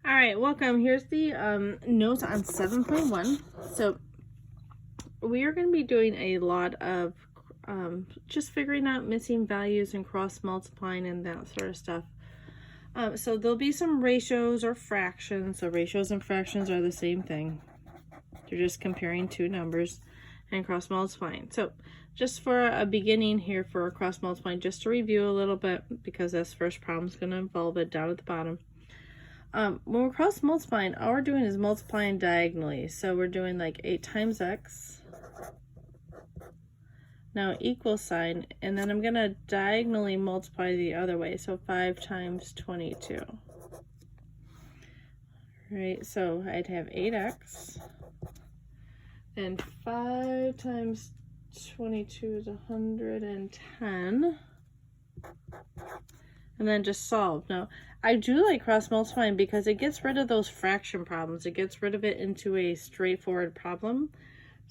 All right, welcome. Here's the notes on 7.1. So we are going to be doing a lot of just figuring out missing values and cross multiplying and that sort of stuff. So there'll be some ratios or fractions. So ratios and fractions are the same thing. They're just comparing two numbers and cross multiplying. So just for a beginning here for cross multiplying, just to review a little bit, because this first problem is going to involve it down at the bottom. When we're cross multiplying, all we're doing is multiplying diagonally. So we're doing like 8 times x. Now equal sign, and then I'm going to diagonally multiply the other way. So 5 times 22. Right, so I'd have 8x. And 5 times 22 is 110. And then just solve. Now, I do like cross multiplying because it gets rid of those fraction problems. It gets rid of it into a straightforward problem.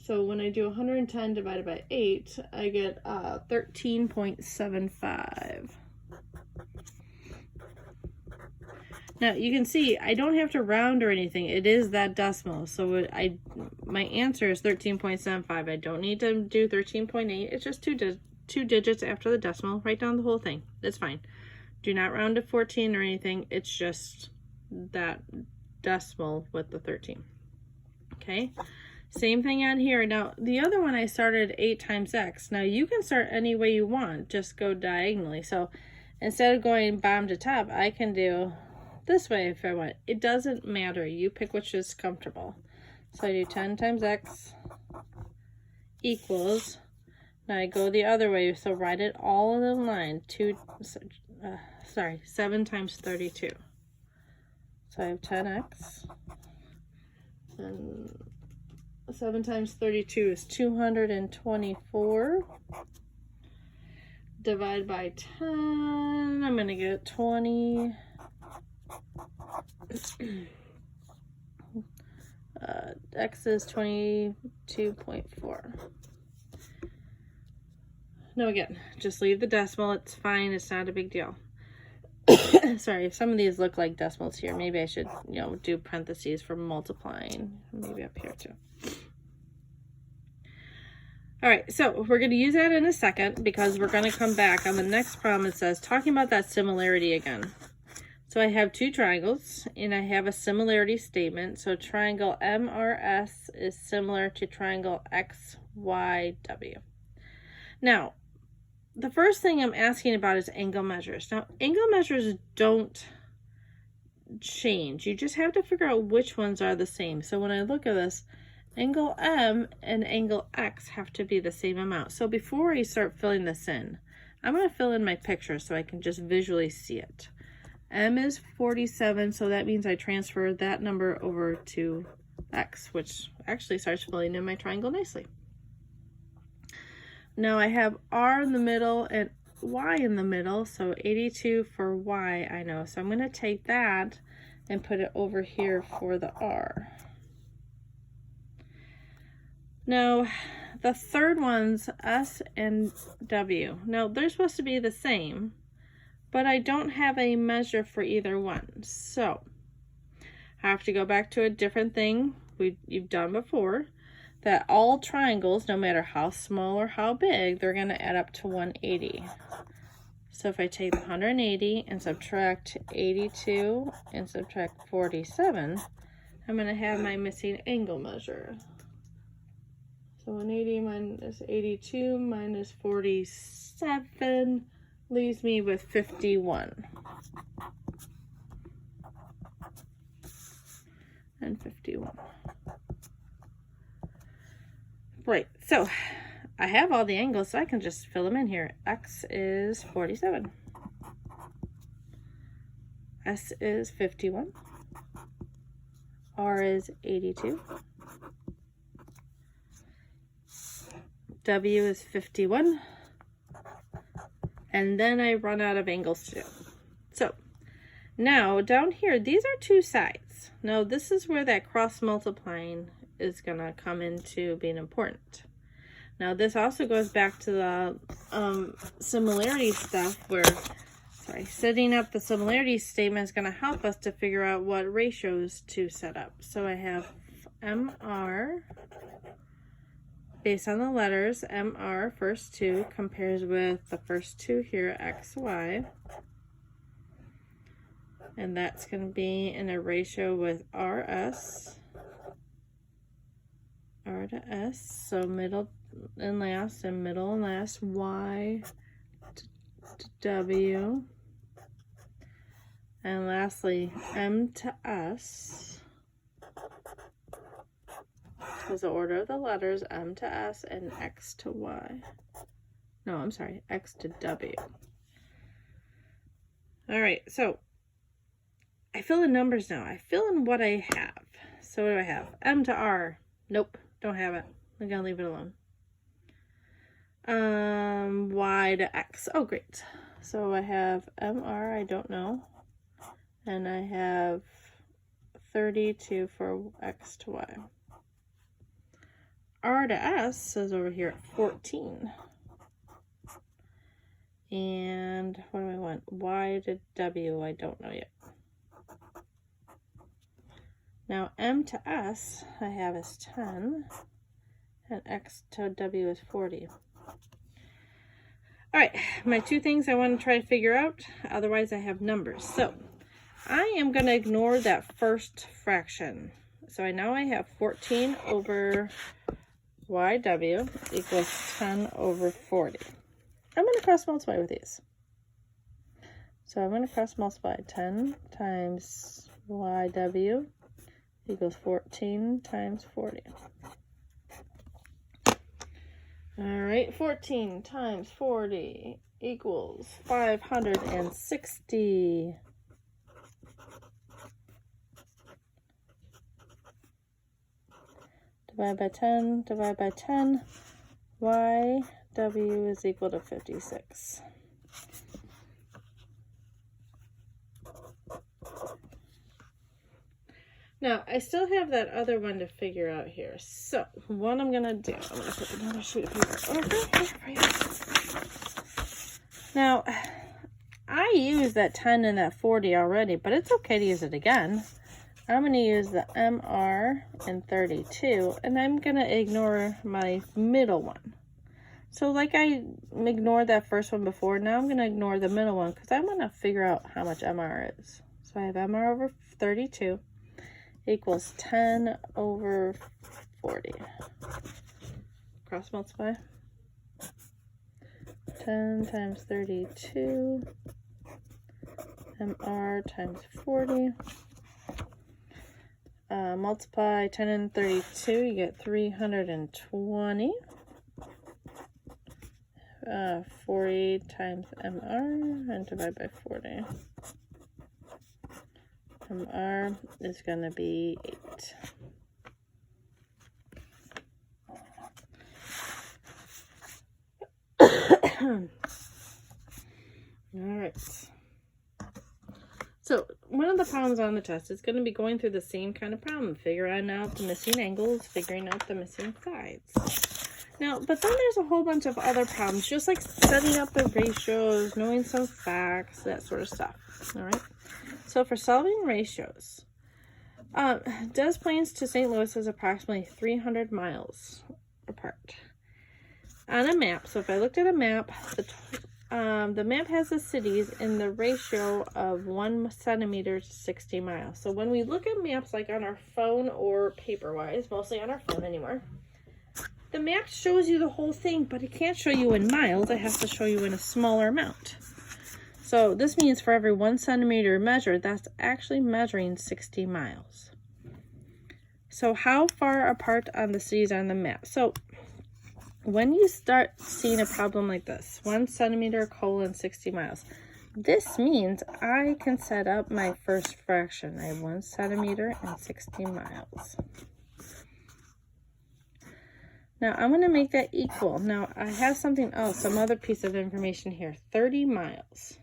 So when I do 110 divided by 8, I get 13.75. Now you can see I don't have to round or anything. It is that decimal. So my answer is 13.75. I don't need to do 13.8. It's just two digits after the decimal. Write down the whole thing. It's fine. Do not round to 14 or anything. It's just that decimal with the 13. Okay. Same thing on here. Now the other one I started 8 times x. Now you can start any way you want. Just go diagonally. So instead of going bottom to top, I can do this way if I want. It doesn't matter. You pick which is comfortable. So I do 10 times x equals. Now I go the other way, so write it all in a line. 7 times 32. So I have 10x. And 7 times 32 is 224. Divide by 10. I'm going to get 20. X is 22.4. No, again, just leave the decimal. It's fine. It's not a big deal. Sorry, some of these look like decimals here. Maybe I should, do parentheses for multiplying. Maybe up here too. All right, so we're going to use that in a second because we're going to come back on the next problem. It says, talking about that similarity again. So I have two triangles and I have a similarity statement. So triangle MRS is similar to triangle XYW. Now, the first thing I'm asking about is angle measures. Now, angle measures don't change. You just have to figure out which ones are the same. So when I look at this, angle M and angle X have to be the same amount. So before I start filling this in, I'm going to fill in my picture so I can just visually see it. M is 47, so that means I transfer that number over to X, which actually starts filling in my triangle nicely. Now I have R in the middle and Y in the middle, so 82 for Y I know. So I'm going to take that and put it over here for the R. Now the third one's S and W. Now they're supposed to be the same, but I don't have a measure for either one. So I have to go back to a different thing you've done before, that all triangles, no matter how small or how big, they're going to add up to 180. So if I take 180 and subtract 82 and subtract 47, I'm going to have my missing angle measure. So 180 minus 82 minus 47 leaves me with 51. And 51. Right, so I have all the angles, so I can just fill them in here. X is 47. S is 51. R is 82. W is 51. And then I run out of angles too. So now down here, these are two sides. Now this is where that cross multiplying is going to come into being important. Now this also goes back to the similarity stuff where sorry, setting up the similarity statement is going to help us to figure out what ratios to set up. So I have MR, based on the letters, MR, first two, compares with the first two here, XY. And that's going to be in a ratio with RS, R to S, so middle and last, and middle and last, Y to W. And lastly, M to S is the order of the letters, M to S and X to Y. No, I'm sorry, X to W. All right, so I fill in numbers now. I fill in what I have. So what do I have? M to R. Nope, don't have it. I'm gonna leave it alone. Y to X. Oh, great. So I have MR, I don't know. And I have 32 for X to Y. R to S is over here at 14. And what do I want? Y to W, I don't know yet. Now M to S I have is 10. And X to W is 40. All right, my two things I want to try to figure out, otherwise I have numbers. So I am going to ignore that first fraction. So I know I have 14 over YW equals 10 over 40. I'm going to cross multiply with these. So I'm going to cross multiply 10 times YW equals 14 times 40. All right, 14 times 40 equals 560. Divide by 10, divide by 10. YW is equal to 56. Now, I still have that other one to figure out here. So, what I'm going to do, I'm going to put another sheet of paper over here for you. Now, I used that 10 and that 40 already, but it's okay to use it again. I'm going to use the MR and 32, and I'm going to ignore my middle one. So, like I ignored that first one before, now I'm going to ignore the middle one because I want to figure out how much MR is. So, I have MR over 32. Equals 10 over 40. Cross multiply. 10 times 32. MR times 40. Multiply 10 and 32, you get 320. 40 times MR and divide by 40. MR is going to be 8. All right. So one of the problems on the test is going to be going through the same kind of problem, figuring out the missing angles, figuring out the missing sides. Now, but then there's a whole bunch of other problems, just like setting up the ratios, knowing some facts, that sort of stuff. All right. So for solving ratios, Des Plaines to St. Louis is approximately 300 miles apart. On a map, so if I looked at a map, the map has the cities in the ratio of 1 centimeter to 60 miles. So when we look at maps like on our phone or paper-wise, mostly on our phone anymore, the map shows you the whole thing, but it can't show you in miles. It has to show you in a smaller amount. So this means for every 1 centimeter measured, that's actually measuring 60 miles. So how far apart on the cities on the map? So when you start seeing a problem like this, 1 centimeter colon 60 miles, this means I can set up my first fraction. I have 1 centimeter and 60 miles. Now I'm going to make that equal. Now I have something else, some other piece of information here, 30 miles.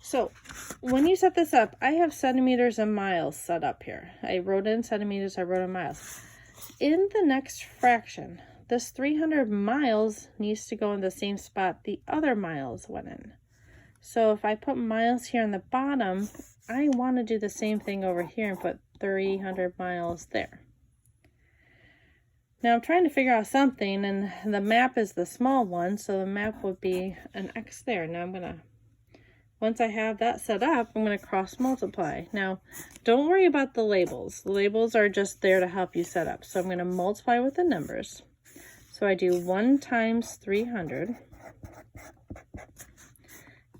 So when you set this up, I have centimeters and miles set up here. I wrote in centimeters, I wrote in miles. In the next fraction, this 300 miles needs to go in the same spot the other miles went in. So if I put miles here on the bottom, I want to do the same thing over here and put 300 miles there. Now I'm trying to figure out something, and the map is the small one, so the map would be an X there. Now I'm going to, once I have that set up, I'm going to cross multiply. Now, don't worry about the labels. The labels are just there to help you set up. So I'm going to multiply with the numbers. So I do 1 times 300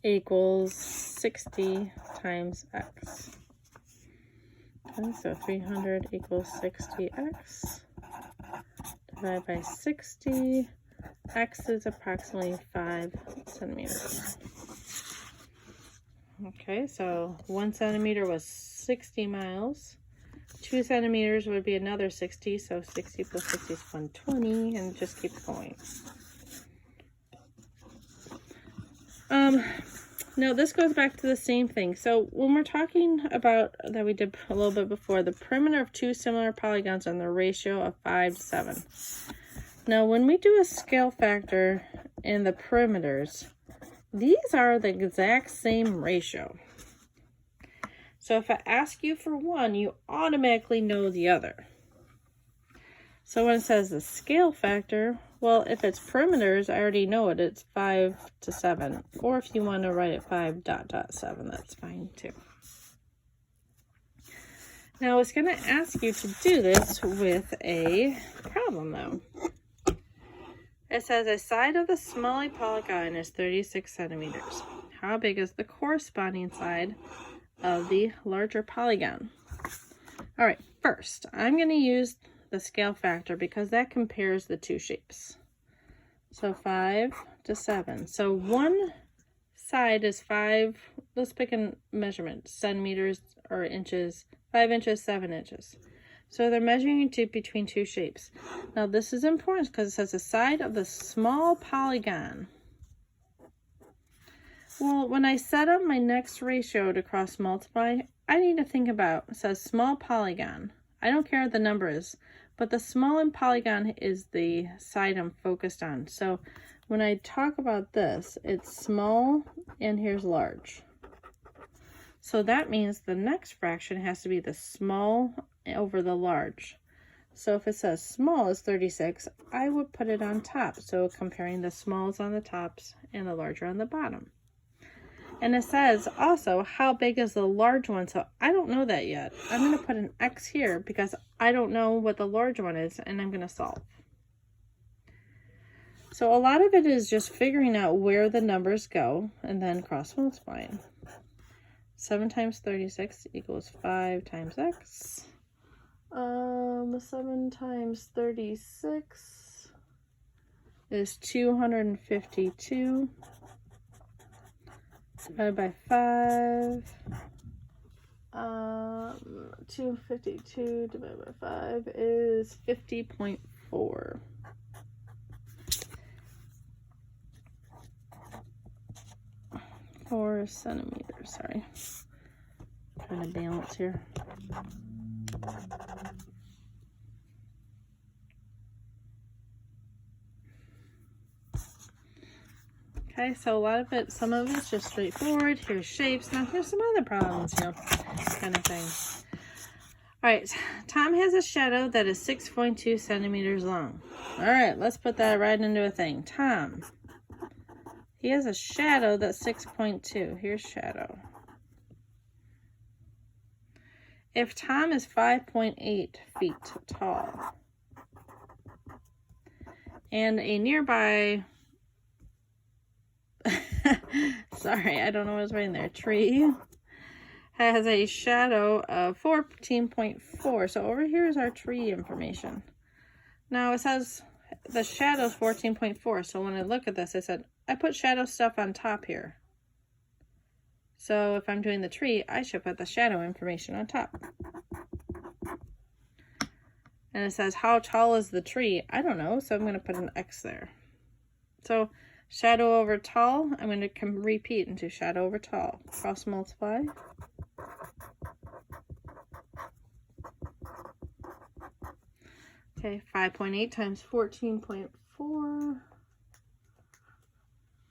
equals 60 times X. Okay, so 300 equals 60X. Divided by 60. X is approximately 5 centimeters. Okay, so 1 centimeter was 60 miles. 2 centimeters would be another 60, so 60 plus 60 is 120, and just keep going. Now this goes back to the same thing. So when we're talking about, that we did a little bit before, the perimeter of two similar polygons on the ratio of 5 to 7. Now when we do a scale factor in the perimeters, these are the exact same ratio. So if I ask you for one, you automatically know the other. So when it says the scale factor, well, if it's perimeters, I already know it. It's 5 to 7. Or if you want to write it 5.7, that's fine too. Now it's going to ask you to do this with a problem though. It says a side of the small polygon is 36 centimeters. How big is the corresponding side of the larger polygon? All right, first, I'm going to use the scale factor because that compares the two shapes. So 5 to 7. So one side is 5, let's pick a measurement, centimeters or inches, 5 inches, 7 inches. So they're measuring between two shapes. Now this is important because it says the side of the small polygon. Well, when I set up my next ratio to cross multiply, I need to think about, it says small polygon. I don't care what the number is, but the small in polygon is the side I'm focused on. So when I talk about this, it's small and here's large. So that means the next fraction has to be the small over the large. So if it says small is 36, I would put it on top. So comparing the smalls on the tops and the larger on the bottom. And it says also, how big is the large one? So I don't know that yet. I'm going to put an X here because I don't know what the large one is, and I'm going to solve. So a lot of it is just figuring out where the numbers go and then cross multiplying. 7 times 36 equals 5 times X. 7 times 36 is 252. Divided by 5. 252 divided by 5 is 50.4. Four centimeters, sorry. Trying to balance here. Okay, so a lot of it, some of it's just straightforward. Here's shapes. Now here's some other problems, you know, kind of thing. All right, Tom has a shadow that is 6.2 centimeters long. All right, let's put that right into a thing. Tom, he has a shadow that's 6.2. Here's shadow. If Tom is 5.8 feet tall and a nearby, sorry, I don't know what's writing there, tree has a shadow of 14.4. So over here is our tree information. Now it says the shadow is 14.4. So when I look at this, I said, I put shadow stuff on top here. So if I'm doing the tree, I should put the shadow information on top. And it says, how tall is the tree? I don't know, so I'm going to put an X there. So shadow over tall, I'm going to repeat into shadow over tall. Cross multiply. Okay, 5.8 times 14.4.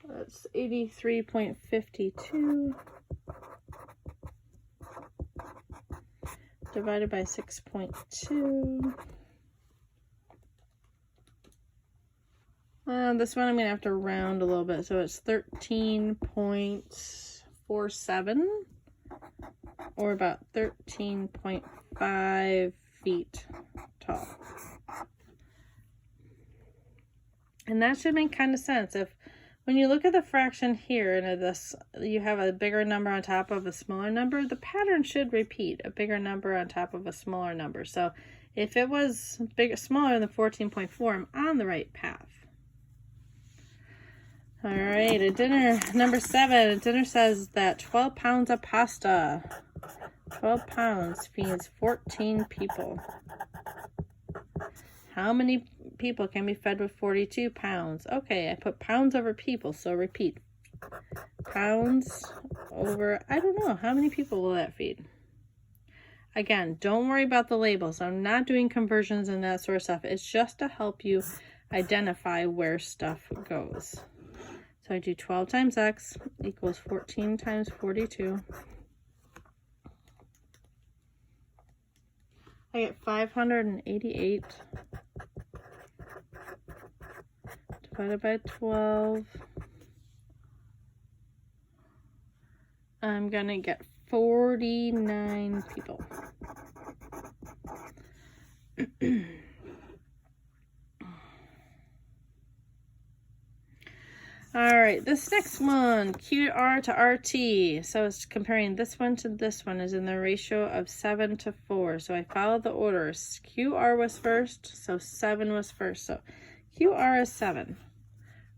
That's 83.52 divided by 6.2. This one I'm going to have to round a little bit, so it's 13.47, or about 13.5 feet tall. And that should make kind of sense. If when you look at the fraction here and this, you have a bigger number on top of a smaller number, the pattern should repeat, a bigger number on top of a smaller number. So if it was smaller than 14.4, I'm on the right path. All right, a dinner, number 7, a dinner says that 12 pounds of pasta, 12 pounds feeds 14 people. How many people can be fed with 42 pounds? Okay, I put pounds over people, so repeat. Pounds over, I don't know, how many people will that feed? Again, don't worry about the labels. I'm not doing conversions and that sort of stuff. It's just to help you identify where stuff goes. So I do 12 times x equals 14 times 42. I get 588 divided by 12. I'm gonna get 49 people. All right, this next one, QR to RT. So it's comparing this one to this one is in the ratio of 7 to 4. So I followed the orders. QR was first, so 7 was first. So QR is 7.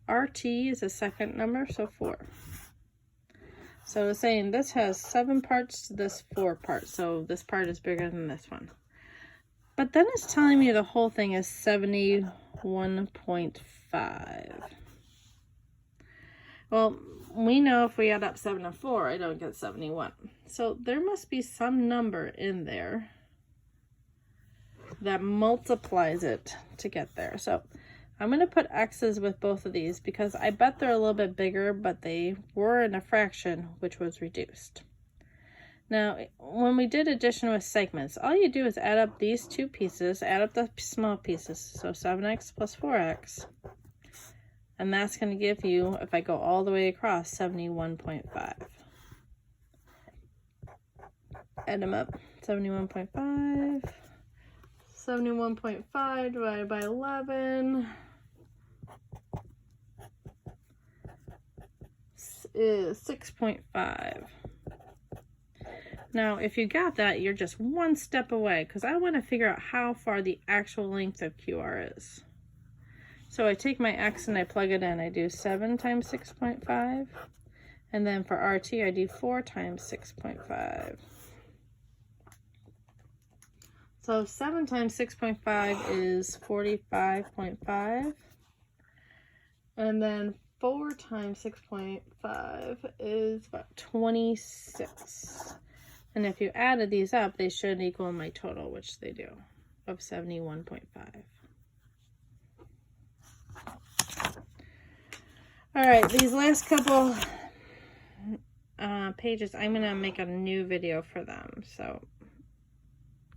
RT is a second number, so 4. So it's saying this has 7 parts to this 4 parts. So this part is bigger than this one. But then it's telling me the whole thing is 71.5. Well, we know if we add up 7 and 4, I don't get 71. So there must be some number in there that multiplies it to get there. So I'm going to put x's with both of these because I bet they're a little bit bigger, but they were in a fraction, which was reduced. Now, when we did addition with segments, all you do is add up these two pieces, add up the small pieces. So 7x plus 4x. And that's going to give you, if I go all the way across, 71.5. Add them up. 71.5. 71.5 divided by 11 is 6.5. Now, if you got that, you're just one step away, because I want to figure out how far the actual length of QR is. So I take my x and I plug it in. I do 7 times 6.5. And then for RT, I do 4 times 6.5. So 7 times 6.5 is 45.5. And then 4 times 6.5 is about 26. And if you added these up, they should equal my total, which they do, of 71.5. All right, these last couple pages, I'm going to make a new video for them. So